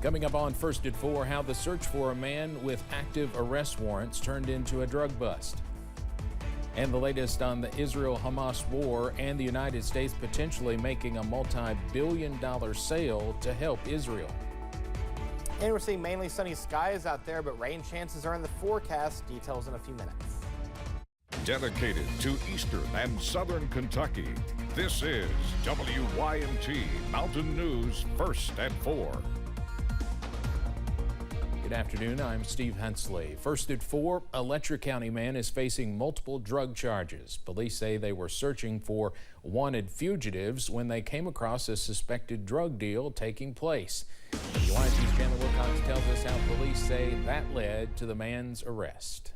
Coming up on First at 4, how the search for a man with active arrest warrants turned into a drug bust. And the latest on the Israel-Hamas war and the United States potentially making a multi-billion-dollar sale to help Israel. And we're seeing mainly sunny skies out there, but rain chances are in the forecast. Details in a few minutes. Dedicated to Eastern and Southern Kentucky, this is WYMT Mountain News First at 4. Good afternoon, I'm Steve Hensley. First at 4, a Letcher County man is facing multiple drug charges. Police say they were searching for wanted fugitives when they came across a suspected drug deal taking place. WYMT's Chandler Wilcox tells us how police say that led to the man's arrest.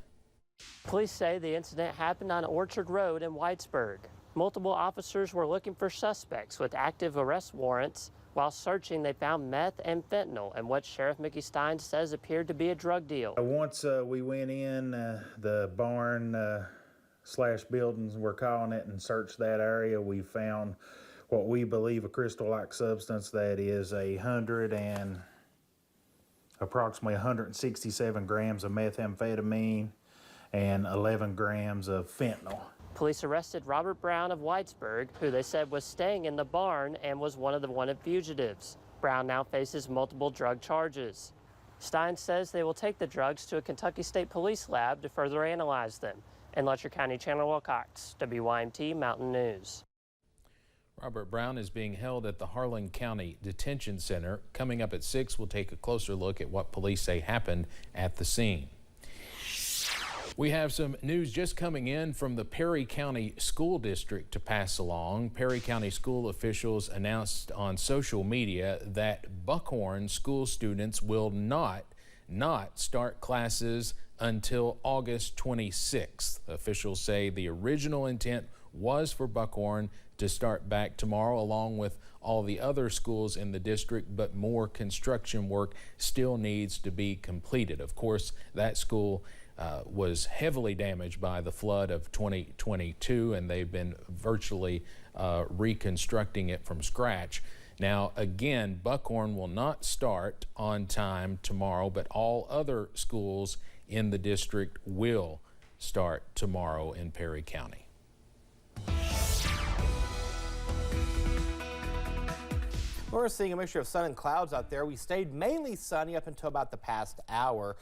Police say the incident happened on Orchard Road in Whitesburg. Multiple officers were looking for suspects with active arrest warrants. While searching, they found meth and fentanyl and what Sheriff Mickey Stein says appeared to be a drug deal. Once we went in the barn slash buildings, we're calling it, and searched that area, we found what we believe a crystal-like substance that is approximately 167 grams of methamphetamine and 11 grams of fentanyl. Police arrested Robert Brown of Whitesburg, who they said was staying in the barn and was one of the wanted fugitives. Brown now faces multiple drug charges. Stein says they will take the drugs to a Kentucky State Police lab to further analyze them. In Letcher County, Chandler Wilcox, WYMT Mountain News. Robert Brown is being held at the Harlan County Detention Center. Coming up at 6, we'll take a closer look at what police say happened at the scene. We have some news just coming in from the Perry County School District to pass along. Perry County school officials announced on social media that Buckhorn school students will not start classes until August 26th. Officials say the original intent was for Buckhorn to start back tomorrow along with all the other schools in the district, but more construction work still needs to be completed. Of course, that school was heavily damaged by the flood of 2022, and they've been virtually reconstructing it from scratch. Now, again, Buckhorn will not start on time tomorrow, but all other schools in the district will start tomorrow in Perry County. We're seeing a mixture of sun and clouds out there. We stayed mainly sunny up until about the past hour.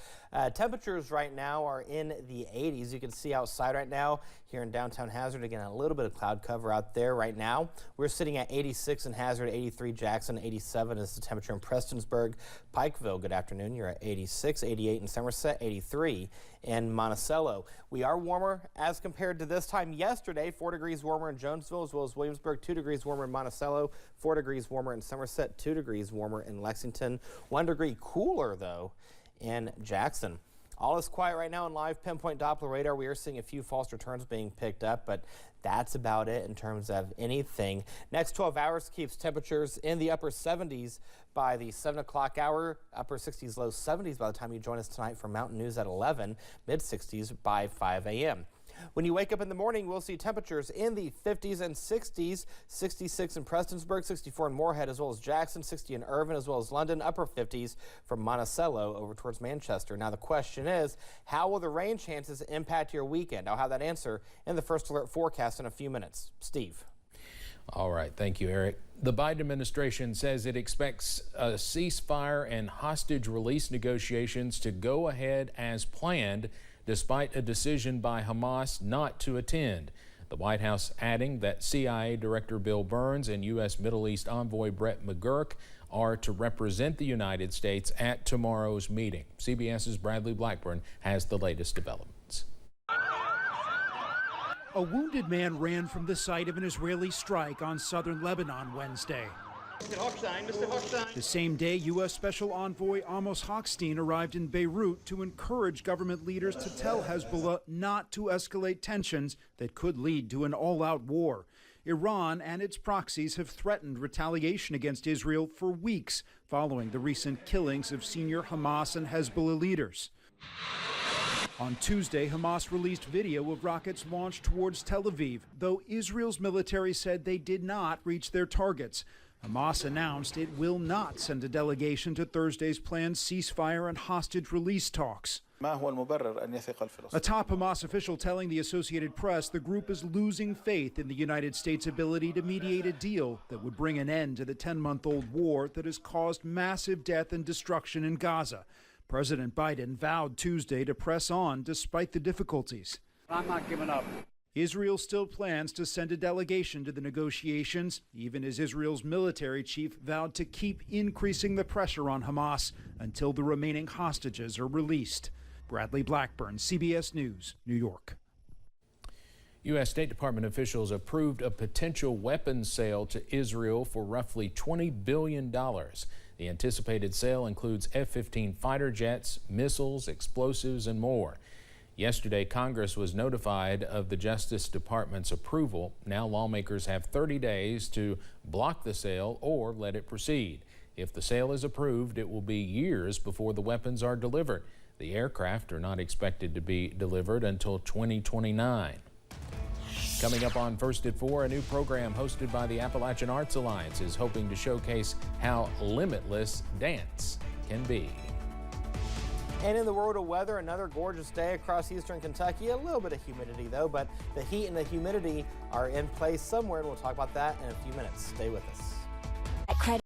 Temperatures right now are in the 80s. You can see outside right now here in downtown Hazard. Again, a little bit of cloud cover out there right now. We're sitting at 86 in Hazard, 83 Jackson, 87 is the temperature in Prestonsburg. Pikeville, good afternoon. You're at 86, 88 in Somerset, 83 in Monticello. We are warmer as compared to this time yesterday. 4 degrees warmer in Jonesville as well as Williamsburg, 2 degrees warmer in Monticello, 4 degrees warmer in Somerset, 2 degrees warmer in Lexington, 1 degree cooler though in Jackson. All is quiet right now in live pinpoint Doppler radar. We are seeing a few false returns being picked up, but that's about it in terms of anything. Next 12 hours keeps temperatures in the upper 70s by the 7 o'clock hour, upper 60s, low 70s by the time you join us tonight for Mountain News at 11, mid 60s by 5 a.m. When you wake up in the morning, we'll see temperatures in the 50s and 60s, 66 in Prestonsburg, 64 in Moorhead, as well as Jackson, 60 in Irvine, as well as London, upper 50s from Monticello over towards Manchester. Now the question is, how will the rain chances impact your weekend? I'll have that answer in the First Alert forecast in a few minutes. Steve. All right, thank you, Eric. The Biden administration says it expects a ceasefire and hostage release negotiations to go ahead as planned, despite a decision by Hamas not to attend. The White House adding that CIA Director Bill Burns and U.S. Middle East Envoy Brett McGurk are to represent the United States at tomorrow's meeting. CBS's Bradley Blackburn has the latest developments. A wounded man ran from the site of an Israeli strike on southern Lebanon Wednesday. Mr. Hochstein. The same day, U.S. Special Envoy Amos Hochstein arrived in Beirut to encourage government leaders to tell Hezbollah not to escalate tensions that could lead to an all-out war. Iran and its proxies have threatened retaliation against Israel for weeks following the recent killings of senior Hamas and Hezbollah leaders. On Tuesday, Hamas released video of rockets launched towards Tel Aviv, though Israel's military said they did not reach their targets. Hamas announced it will not send a delegation to Thursday's planned ceasefire and hostage release talks. A top Hamas official telling the Associated Press the group is losing faith in the United States' ability to mediate a deal that would bring an end to the 10-month-old war that has caused massive death and destruction in Gaza. President Biden vowed Tuesday to press on despite the difficulties. I'm not giving up. Israel still plans to send a delegation to the negotiations, even as Israel's military chief vowed to keep increasing the pressure on Hamas until the remaining hostages are released. Bradley Blackburn, CBS News, New York. U.S. State Department officials approved a potential weapons sale to Israel for roughly $20 billion. The anticipated sale includes F-15 fighter jets, missiles, explosives, and more. Yesterday, Congress was notified of the Justice Department's approval. Now lawmakers have 30 days to block the sale or let it proceed. If the sale is approved, it will be years before the weapons are delivered. The aircraft are not expected to be delivered until 2029. Coming up on First at 4, a new program hosted by the Appalachian Arts Alliance is hoping to showcase how limitless dance can be. And in the world of weather, another gorgeous day across eastern Kentucky. A little bit of humidity, though, but the heat and the humidity are in place somewhere, and we'll talk about that in a few minutes. Stay with us.